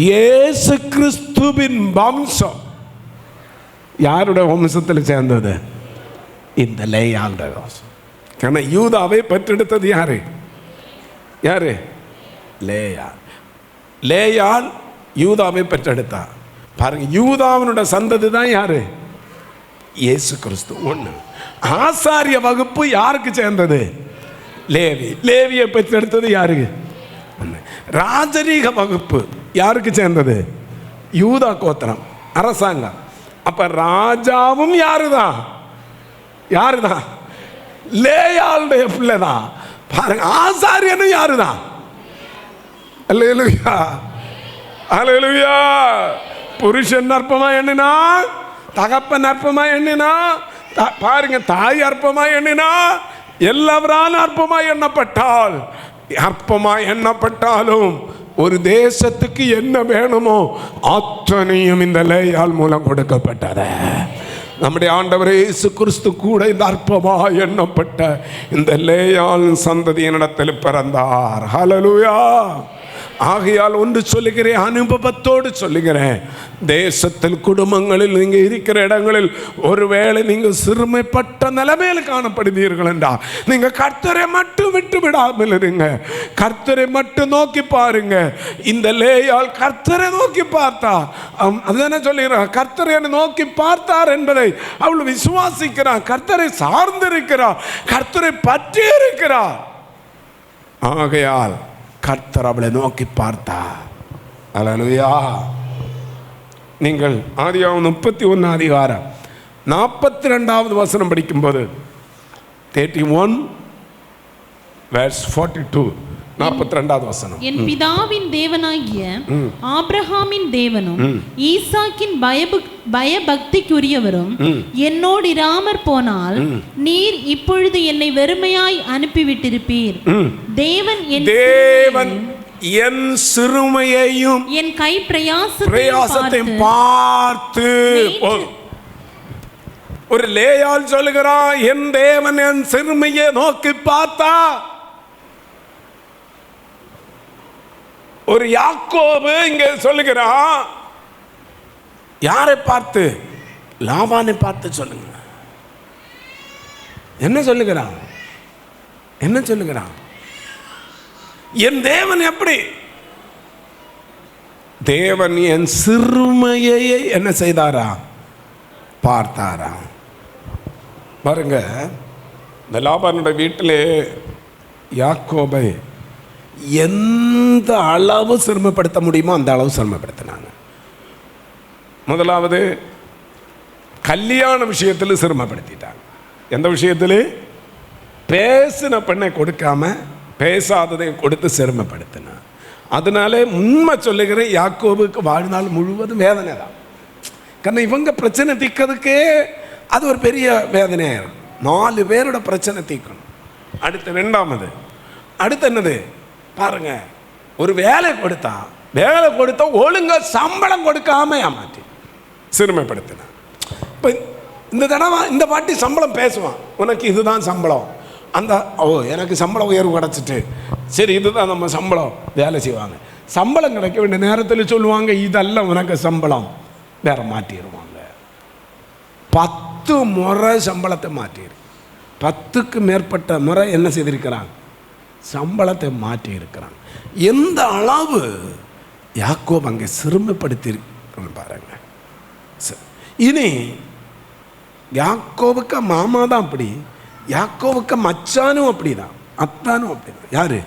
இயேசு கிறிஸ்துவின் வம்சம் யாருடைய வம்சத்தில் சேர்ந்தது? இந்த லேயாளுடைய வம்சம். ஏன்னா யூதாவை பெற்றெடுத்தது யாரு? யாரு? லேயாள். லேயாள் யூதாவை பெற்றெடுத்தா. பாருங்க, யூதாவினுடைய சந்ததி தான் யாரு? இயேசு கிறிஸ்து. ஒன்று. ஆசாரிய வகுப்பு யாருக்கு சேர்ந்தது? லேவி. லேவியை பெற்றெடுத்தது யாருக்கு? ராஜரீக வகுப்பு யாருக்கு சேர்ந்தது? யூதா கோத்திரம், அரசாங்கம். அப்ப ராஜாவும் யாருதான்? யாருதான்? லேயாளுடைய பிள்ளைதான். பாருங்க, ஆசாரியனும் யாருதான்? அல்லேலூயா, அல்லேலூயா. புருஷன் அற்பமா எண்ணினா, தகப்பன் அற்பமா எண்ணினா, பாருங்க தாய் அற்பமா எண்ணினா, எல்லாவராலும் அற்பமா எண்ணப்பட்டால், அற்பமா எண்ணப்பட்டாலும் ஒரு தேசத்துக்கு என்ன வேணுமோ அத்தனையும் இந்த லேயாள் மூலம் கொடுக்கப்பட்டது. நம்முடைய ஆண்டவர் இயேசு கிறிஸ்து கூட இந்த அற்பமா எண்ணப்பட்ட இந்த லேயாள் சந்ததியினிடத்தில் பிறந்தார். ஹல்லேலூயா. ஆகையால் ஒன்று சொல்லுகிறேன், அனுபவத்தோடு சொல்லுகிறேன், தேசத்தில் குடும்பங்களில் நீங்கள் இருக்கிற இடங்களில் ஒருவேளை நீங்கள் சிறுமைப்பட்ட நிலைமையில் காணப்படுவீர்கள் என்றால் நீங்கள் கர்த்தரை மட்டும் விட்டு விடாமல் இருங்க. கர்த்தரை மட்டும் நோக்கி பாருங்க. இந்த லேயாள் கர்த்தரை நோக்கி பார்த்தா, அதுதானே சொல்லுகிறார், கர்த்தரை நோக்கி பார்த்தார் என்பதை அவள் விசுவாசிக்கிறார். கர்த்தரை சார்ந்திருக்கிறார், கர்த்தரை பற்றி இருக்கிறார். ஆகையால் கர்த்தர் அவளை நோக்கி பார்த்தார். அல்லேலூயா. நீங்கள் ஆதியாகமம் 31 அதிகாரம் 42வது வசனம் படிக்கும்போது 31 verse 42, 42வது வசனம். என் பிதாவின் தேவனாகிய ஆபிரகாமின் தேவனும் ஈசாக்கின் பயபக்திக்குரியவரும் என்னோடு இராமற் போனால் நீர் இப்பொழுது என்னை வெறுமையாய் அனுப்பிவிட்டிருப்பீர். தேவன் என் சிறுமையையும் என் கை பிரயாசத்தையும் பார்த்து. ஒரு லேயாள் சொல்லுகிறான், என் தேவன் என் சிறுமையை நோக்கி பார்த்தா. ஒரு யாக்கோபு இங்கே சொல்லுகிறான், யாரை பார்த்து? லாபானை பார்த்து சொல்லுங்க, என்ன சொல்லுகிறான்? என்ன சொல்லுகிறான்? என் தேவன் எப்படி? தேவன் என் சிறுமையை என்ன செய்தாரா? பார்த்தாரா? பாருங்க, இந்த லாபானுடைய வீட்டிலே யாக்கோபை எந்த அளவு சிரமப்படுத்த முடியுமோ அந்த அளவு சிரமப்படுத்தினாங்க. முதலாவது கல்யாண விஷயத்தில் சிரமப்படுத்திட்டாங்க. எந்த விஷயத்தில்? பேசின பெண்ணை கொடுக்காம பேசாததை கொடுத்து சிரமப்படுத்தினான். அதனால உண்மை சொல்லுகிறேன், யாக்கோபுக்கு வாழ்நாள் முழுவதும் வேதனை தான். காரணம் இவங்க பிரச்சனை தீர்க்கிறதுக்கே அது ஒரு பெரிய வேதனையாயிரும். 4 பேரோட பிரச்சனை தீர்க்கணும். அடுத்து ரெண்டாமது அடுத்து என்னது பாருங்க, ஒரு வேலை கொடுத்தா ஒழுங்கா சம்பளம் கொடுக்காம ஏமாற்றி சிறுமைப்படுத்தினான். இப்போ இந்த தடவை இந்த பாட்டி சம்பளம் பேசுவான், உனக்கு இதுதான் சம்பளம், அந்த எனக்கு சம்பளம் உயர்வு கிடச்சிட்டு சரி இதுதான் நம்ம சம்பளம், வேலை செய்வாங்க. சம்பளம் கிடைக்க வேண்டிய நேரத்தில் சொல்லுவாங்க இதெல்லாம் உனக்கு சம்பளம், வேற மாற்றிடுவாங்க. 10 முறை சம்பளத்தை மாற்றிடு, 10க்கு மேற்பட்ட முறை என்ன செய்திருக்கிறாங்க? சம்பளத்தை மாற்றி இருக்கிறாங்க. எந்த அளவு யாக்கோபு அங்கே சிறுமைப்படுத்தி பாருங்க. இனி யாக்கோபுக்கு மாமா தான் அப்படி, யாக்கோபுக்கு மச்சானும் அப்படிதான், அத்தானும் அப்படிதான். யாரு?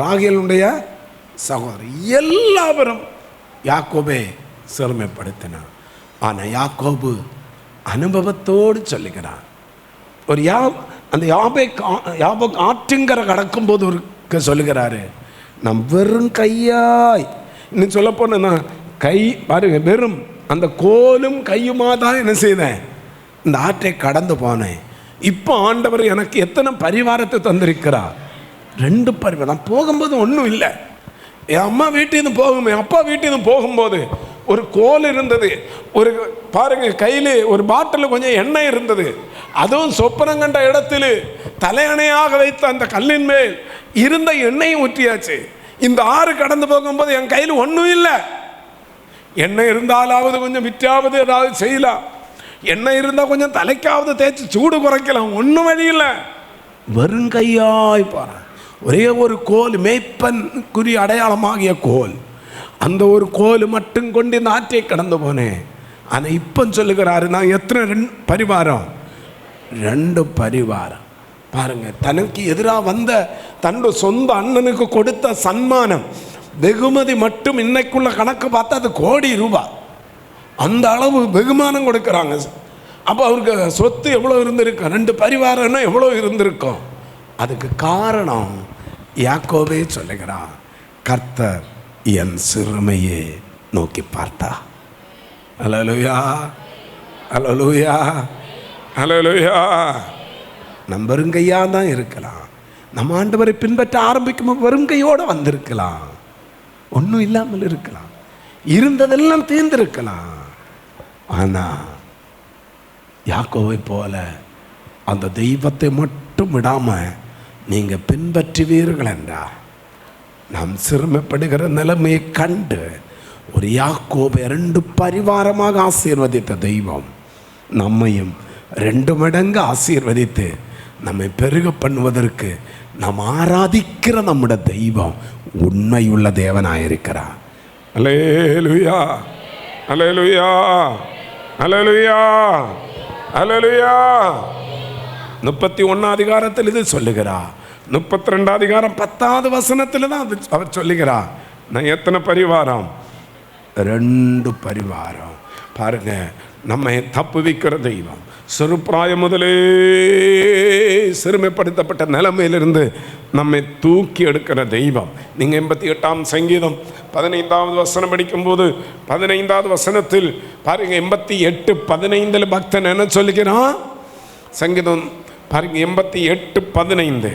ராகேலுடைய சகோதரி. எல்லாரும் யாக்கோபை சிறுமைப்படுத்தினார். ஆனால் யாக்கோபு அனுபவத்தோடு சொல்லுகிறார். ஒரு அந்த யாபோக் ஆற்றுங்கரை கடக்கும்போது ஒரு சொல்லுகிறாரு, நான் வெறும் கையாய், இன்னும் சொல்ல போனா கை பாருங்க, வெறும் அந்த கோலும் கையுமா தான் என்ன செய்தேன், இந்த ஆற்றை கடந்து போனேன். இப்போ ஆண்டவர் எனக்கு எத்தனை பரிவாரத்தை தந்திருக்கிறார்? 2 பரிவாரம். போகும்போது ஒன்றும் இல்லை, என் அம்மா வீட்டிலிருந்து போகும், என் அப்பா வீட்டிலிருந்து போகும்போது ஒரு கோல் இருந்தது, ஒரு பாருங்க கையில் ஒரு பாட்டில் கொஞ்சம் எண்ணெய் இருந்தது, அதுவும் சொப்பனங்கண்ட இடத்தில் தலையணையாக வைத்த அந்த கல்லின் மேல் இருந்த எண்ணெயும் ஊற்றியாச்சு. இந்த ஆறு கடந்து போகும்போது என் கையில் ஒன்றும் இல்லை. எண்ணெய் இருந்தாலாவது கொஞ்சம் விற்றாவது ஏதாவது செய்யலாம், எண்ணெய் இருந்தால் கொஞ்சம் தலைக்காவது தேய்ச்சி சூடு குறைக்கலாம், ஒன்றும் வழி இல்லை. வெறுங்கையாய் பாரு, ஒரே ஒரு கோல், மேய்ப்பனுக்குரிய அடையாளமாகிய கோல், அந்த ஒரு கோல் மட்டும் கொண்டு இந்த ஆற்றை கடந்து போனேன். ஆனால் இப்போ சொல்லுகிறாரு, நான் எத்தனை 2 பரிவாரம், 2 பரிவாரம். பாருங்க, தனக்கு எதிராக வந்த தன்னோட சொந்த அண்ணனுக்கு கொடுத்த சன்மானம் வெகுமதி மட்டும் இன்னைக்குள்ள கணக்கு பார்த்தா அது கோடி ரூபாய், அந்த அளவு வெகுமானம் கொடுக்குறாங்க. அப்போ அவருக்கு சொத்து எவ்வளோ இருந்திருக்கும்? 2 பரிவாரம்னா எவ்வளோ இருந்திருக்கும்? அதுக்கு காரணம் யாக்கோபே சொல்லுகிறான், கர்த்தர் என் சிறுமையை நோக்கி பார்த்தா. அல்லேலூயா, அல்லேலூயா, அல்லேலூயா. நம்ம வெறுங்கையாக தான் இருக்கலாம், நம்ம ஆண்டவரை பின்பற்ற ஆரம்பிக்கும் வெறுங்கையோடு வந்திருக்கலாம், ஒன்றும் இல்லாமல் இருக்கலாம், இருந்ததெல்லாம் தீர்ந்திருக்கலாம். ஆனால் யாக்கோவை போல அந்த தெய்வத்தை மட்டும் விடாமல் நீங்கள் பின்பற்றுவீர்கள் என்றால் நாம் சிறுமைப்படுகிற நிலைமையை கண்டு ஒரு யாக்கோபை 2 பரிவாரமாக ஆசீர்வதித்த தெய்வம் நம்மையும் 2 மடங்கு ஆசீர்வதித்து நம்மை பெருக பண்ணுவதற்கு நாம் ஆராதிக்கிற நம்முடைய தெய்வம் உண்மையுள்ள தேவனாயிருக்கிறார். அல்லேலூயா, அல்லேலூயா, அல்லேலூயா, அல்லேலூயா. 31 அதிகாரத்தில் இது சொல்லுகிறார். 32 அதிகாரம் 10வது வசனத்தில் தான் அது அவர் சொல்லுகிறார். நான் எத்தனை பரிவாரம்? 2 பரிவாரம். பாருங்க, நம்மை தப்புவிக்கிற தெய்வம், சிறுபிராயம் முதலே சிறுமைப்படுத்தப்பட்ட நிலைமையிலிருந்து நம்மை தூக்கி எடுக்கிற தெய்வம். நீங்கள் 88ஆம் சங்கீதம் 15வது வசனம் படிக்கும்போது 15வது வசனத்தில் பாருங்க, 88:15 பக்தன் என்ன சொல்லுகிறான்? சங்கீதம் பாருங்க 88:15.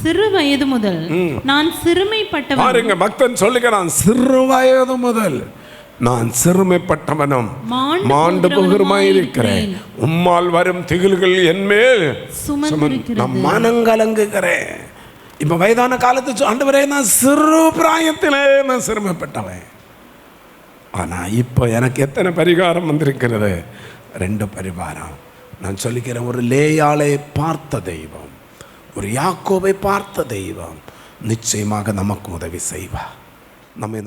சிறு வயது முதல் நான் சிறுமைப்பட்டவன். பாருங்க, பக்தன் சொல்லுகிறான், சிறு வயது முதல் நான் சிறுமைப்பட்டவனும் மாண்டு போகிறமாயிருக்கிறேன், உம்மால் வரும் திகில்கள் என்மேல் நான் மனங்கலங்குகிறேன். இப்ப வயதான காலத்து ஆண்டவரே, நான் சிறு பிராயத்திலே நான் சிறுமைப்பட்டவன். ஆனால் இப்போ எனக்கு எத்தனை பரிகாரம் வந்திருக்கிறது? 2 பரிகாரம். நான் சொல்லிக்கிறேன், ஒரு லேயாளை பார்த்த தெய்வம், ஒரு யாக்கோபை பார்த்த தெய்வம் நிச்சயமாக நமக்கு உதவி செய்வார். நம்ம